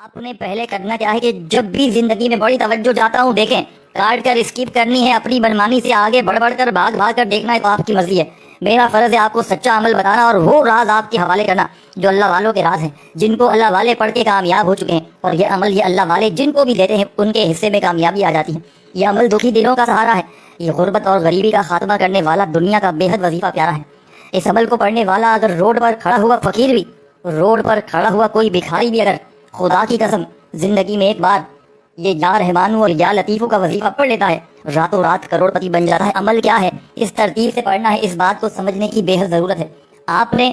آپ نے پہلے کرنا کیا ہے کہ جب بھی زندگی میں بڑی توجہ جاتا ہوں دیکھیں، کاٹ کر اسکپ کرنی ہے، اپنی منمانی سے آگے بڑھ بڑھ کر بھاگ بھاگ کر دیکھنا ہے تو آپ کی مرضی ہے۔ میرا فرض ہے آپ کو سچا عمل بتانا اور وہ راز آپ کے حوالے کرنا جو اللہ والوں کے راز ہیں، جن کو اللہ والے پڑھ کے کامیاب ہو چکے ہیں، اور یہ عمل یہ اللہ والے جن کو بھی دیتے ہیں ان کے حصے میں کامیابی آ جاتی ہے۔ یہ عمل دکھی دلوں کا سہارا ہے، یہ غربت اور غریبی کا خاتمہ کرنے والا دنیا کا بے حد وظیفہ پیارا ہے۔ اس عمل کو پڑھنے والا اگر روڈ پر کھڑا ہوا فقیر بھی، روڈ پر کھڑا ہوا کوئی بھکاری بھی اگر خدا کی قسم زندگی میں ایک بار یہ یا رحمانو اور یا لطیفو کا وظیفہ پڑھ لیتا ہے، راتوں رات کروڑ پتی بن جاتا ہے۔ عمل کیا ہے، اس ترتیب سے پڑھنا ہے، اس بات کو سمجھنے کی بے حد ضرورت ہے۔ آپ نے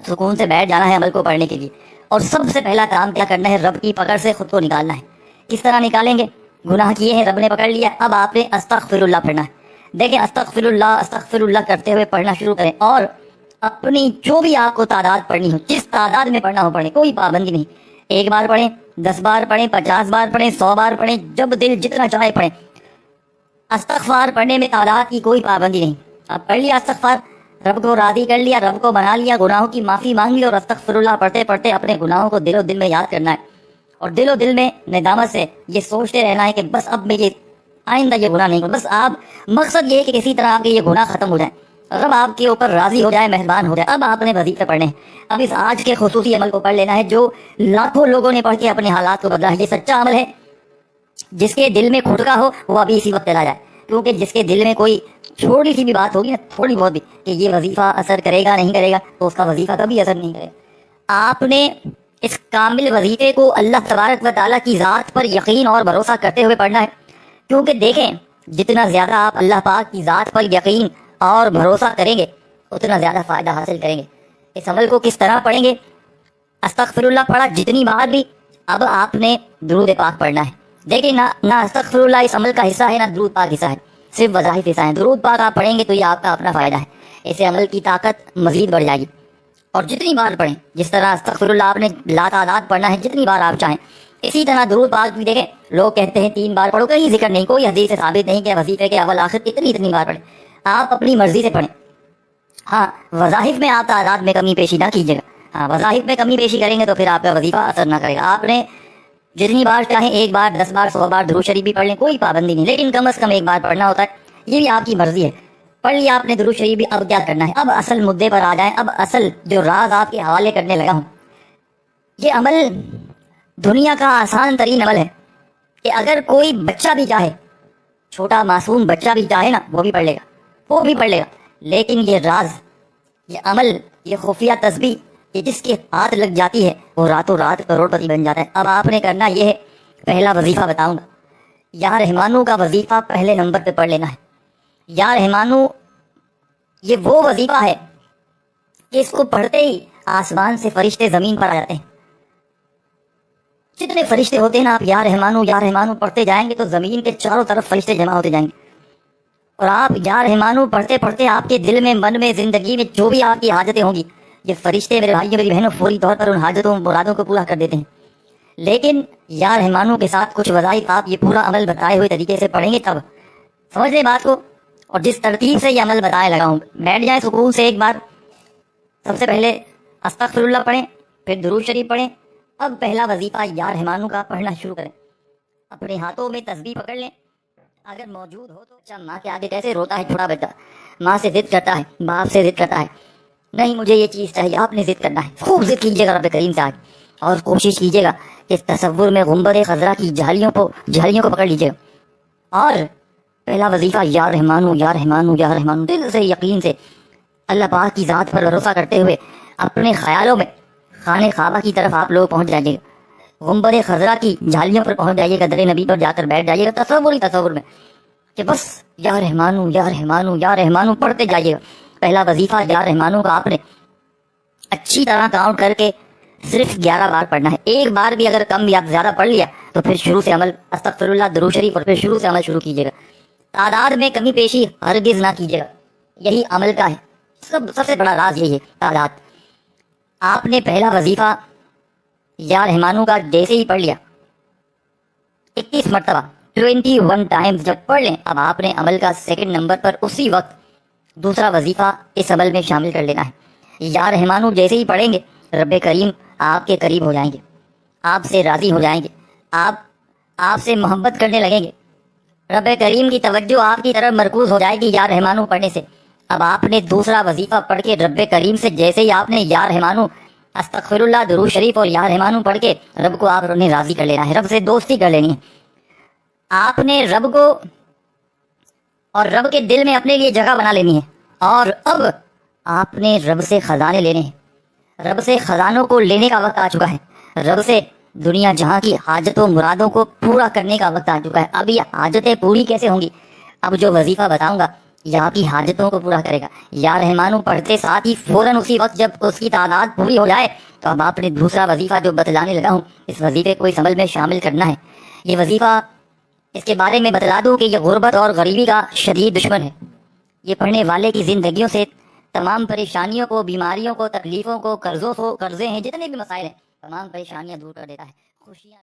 سکون سے بیٹھ جانا ہے عمل کو پڑھنے کے لیے، اور سب سے پہلا کام کیا کرنا ہے، رب کی پکڑ سے خود کو نکالنا ہے۔ کس طرح نکالیں گے؟ گناہ کیے ہیں، رب نے پکڑ لیا، اب آپ نے استغفر اللہ پڑھنا ہے۔ دیکھیں استغفر اللہ کرتے ہوئے پڑھنا شروع کریں، اور اپنی جو بھی آپ کو تعداد پڑھنی ہو، جس تعداد میں پڑھنا ہو پڑھیں، کوئی پابندی نہیں۔ 1 بار پڑھیں، 10 بار پڑھیں، 50 بار پڑھیں، 100 بار پڑھیں، جب دل جتنا چاہے پڑھیں۔ استغفار پڑھنے میں تعداد کی کوئی پابندی نہیں۔ اب پڑھ لیا استغفار، رب کو راضی کر لیا، رب کو بنا لیا، گناہوں کی معافی مانگ لی، اور استغفر اللہ پڑھتے پڑھتے اپنے گناہوں کو دل و دل میں یاد کرنا ہے، اور دل و دل میں ندامت سے یہ سوچتے رہنا ہے کہ بس اب میں یہ آئندہ یہ گناہ نہیں کروں۔ بس آپ مقصد یہ ہے کہ کسی طرح آپ کے یہ گناہ ختم ہو جائیں، رب آپ کے اوپر راضی ہو جائے، مہربان ہو جائے۔ اب آپ نے وظیفے پڑھنے ہیں، اب اس آج کے خصوصی عمل کو پڑھ لینا ہے جو لاکھوں لوگوں نے پڑھ کے اپنے حالات کو بدلا ہے۔ یہ سچا عمل ہے، جس کے دل میں کھٹکا ہو وہ ابھی اسی وقت چلا جائے، کیونکہ جس کے دل میں کوئی چھوٹی سی بھی بات ہوگی نا، تھوڑی بہت بھی، کہ یہ وظیفہ اثر کرے گا نہیں کرے گا، تو اس کا وظیفہ کبھی اثر نہیں کرے گا۔ آپ نے اس کامل وظیفے کو اللہ تبارک و تعالیٰ کی ذات پر یقین اور بھروسہ کرتے ہوئے پڑھنا ہے، کیونکہ دیکھیں جتنا زیادہ آپ اللہ پاک کی ذات پر یقین اور بھروسہ کریں گے اتنا زیادہ فائدہ حاصل کریں گے۔ اس عمل کو کس طرح پڑھیں گے؟ استغفر اللہ پڑھا جتنی بار بھی، اب آپ نے درود پاک پڑھنا ہے۔ دیکھیں نہ استغفر اللہ اس عمل کا حصہ ہے، نہ درود پاک حصہ ہے، صرف وظائف حصہ ہے۔ درود پاک آپ پڑھیں گے تو یہ آپ کا اپنا فائدہ ہے، اس سے عمل کی طاقت مزید بڑھ جائے گی۔ اور جتنی بار پڑھیں، جس طرح استغفر اللہ آپ نے لاتعداد پڑھنا ہے، جتنی بار آپ چاہیں، اسی طرح درود پاک بھی دیکھیں لوگ کہتے ہیں 3 بار پڑھو، کہیں ذکر نہیں، کوئی حدیث سے ثابت نہیں کہ وظیفے کے اول آخر اتنی بار پڑھیں، آپ اپنی مرضی سے پڑھیں۔ ہاں وظائف میں آپ تعداد میں کمی پیشی نہ کیجیے گا، ہاں وظائف میں کمی پیشی کریں گے تو پھر آپ کا وظیفہ اثر نہ کرے گا۔ آپ نے جتنی بار چاہیں 1 بار 10 بار 100 بار درود شریف بھی پڑھ لیں، کوئی پابندی نہیں، لیکن کم از کم 1 بار پڑھنا ہوتا ہے، یہ بھی آپ کی مرضی ہے۔ پڑھ لیا آپ نے درود شریف بھی، اب کیا کرنا ہے؟ اب اصل مدعے پر آ جائیں، اب اصل جو راز آپ کے حوالے کرنے لگا ہوں۔ یہ عمل دنیا کا آسان ترین عمل ہے کہ اگر کوئی بچہ بھی چاہے، چھوٹا معصوم بچہ بھی چاہے نا، وہ بھی پڑھ لے گا، لیکن یہ راز، یہ عمل، یہ خفیہ تسبیح کہ جس کے ہاتھ لگ جاتی ہے وہ راتوں رات کروڑ پتی بن جاتا ہے۔ اب آپ نے کرنا یہ ہے، پہلا وظیفہ بتاؤں گا، یا رحمانو کا وظیفہ پہلے نمبر پہ پڑھ لینا ہے۔ یا رحمانو یہ وہ وظیفہ ہے کہ اس کو پڑھتے ہی آسمان سے فرشتے زمین پر آ جاتے ہیں۔ جتنے فرشتے ہوتے ہیں نا، آپ یا رحمانو پڑھتے جائیں گے تو زمین کے چاروں طرف فرشتے جمع ہوتے جائیں گے، اور آپ یا رحمانو پڑھتے پڑھتے آپ کے دل میں، من میں، زندگی میں جو بھی آپ کی حاجتیں ہوں گی، یہ فرشتے میرے بھائیوں میری بہنوں فوری طور پر ان حاجتوں مرادوں کو پورا کر دیتے ہیں۔ لیکن یا رحمانو کے ساتھ کچھ وظائف آپ یہ پورا عمل بتائے ہوئے طریقے سے پڑھیں گے، تب سمجھ لیں بات کو، اور جس ترتیب سے یہ عمل بتائے لگا ہوں، بیٹھ جائیں سکون سے۔ 1 بار سب سے پہلے استغفر اللہ پڑھیں، پھر درود شریف پڑھیں، اب پہلا وظیفہ یا رحمانو کا پڑھنا شروع کریں۔ اپنے ہاتھوں میں تسبیح پکڑ لیں، اگر موجود ہو تو۔ اچھا ماں کے آگے کیسے روتا ہے چھوٹا بچہ، ماں سے ضد کرتا ہے، باپ سے ضد کرتا ہے، نہیں مجھے یہ چیز چاہیے، آپ نے ضد کرنا ہے، خوب ضد کیجیے گا رب کریم سے آج، اور کوشش کیجیے گا کہ تصور میں گنبد خضرا کی جھالیوں کو پکڑ لیجیے گا، اور پہلا وظیفہ یا رحمانو دل سے یقین سے اللہ پاک کی ذات پر بھروسہ کرتے ہوئے اپنے خیالوں میں خانہ کعبہ کی طرف آپ لوگ پہنچ جائیے گا، گنبد خضرا کی جھالیوں پر پہنچ جائیے گا، در نبی پر جا کر بیٹھ جائیے گا، تصور میں کہ بس یا رحمانو پڑھتے جائیے گا۔ پہلا وظیفہ یا رحمانو کا آپ نے اچھی طرح کاؤنٹ کر کے صرف 11 بار پڑھنا ہے۔ 1 بار بھی اگر کم یا زیادہ پڑھ لیا تو پھر شروع سے عمل استغفر اللہ درود شریف، اور پھر شروع سے عمل شروع کیجیے گا۔ تعداد میں کمی پیشی ہرگز نہ کیجیے گا، یہی عمل کا ہے، سب سے بڑا راز یہی ہے، تعداد۔ آپ نے پہلا وظیفہ یا رحمانو کا جیسے ہی پڑھ لیا 21 مرتبہ 21 ٹائمز جب پڑھ لیں، اب آپ نے عمل کا 2nd نمبر پر اسی وقت دوسرا وظیفہ اس عمل میں شامل کر لینا ہے۔ یا رحمانو جیسے ہی پڑھیں گے رب کریم آپ کے قریب ہو جائیں گے، آپ سے راضی ہو جائیں گے، آپ سے محبت کرنے لگیں گے، رب کریم کی توجہ آپ کی طرف مرکوز ہو جائے گی یا رحمانو پڑھنے سے۔ اب آپ نے دوسرا وظیفہ پڑھ کے رب کریم سے جیسے ہی آپ نے یا رحمانو استغفر اللہ درود شریف اور یا رحمانو پڑھ کے رب کو آپ نے راضی کر لینا ہے، رب سے دوستی کر لینی ہے۔ آپ نے رب کو اور رب کے دل میں اپنے لیے جگہ بنا لینی ہے، اور اب آپ نے رب سے خزانے لینے ہیں، رب سے خزانوں کو لینے کا وقت آ چکا ہے، رب سے دنیا جہاں کی حاجتوں مرادوں کو پورا کرنے کا وقت آ چکا ہے۔ اب یہ حاجتیں پوری کیسے ہوں گی؟ اب جو وظیفہ بتاؤں گا یہ آپ کی حاجتوں کو پورا کرے گا۔ یا رحمانو پڑھتے ساتھ ہی فوراً اسی وقت جب اس کی تعداد پوری ہو جائے تو اب آپ نے دوسرا وظیفہ جو بتلانے لگا ہوں اس وظیفے کو اس عمل میں شامل کرنا ہے۔ یہ وظیفہ، اس کے بارے میں بتلا دوں کہ یہ غربت اور غریبی کا شدید دشمن ہے۔ یہ پڑھنے والے کی زندگیوں سے تمام پریشانیوں کو، بیماریوں کو، تکلیفوں کو، قرضے ہیں، جتنے بھی مسائل ہیں، تمام پریشانیاں دور کر دیتا ہے، خوشیاں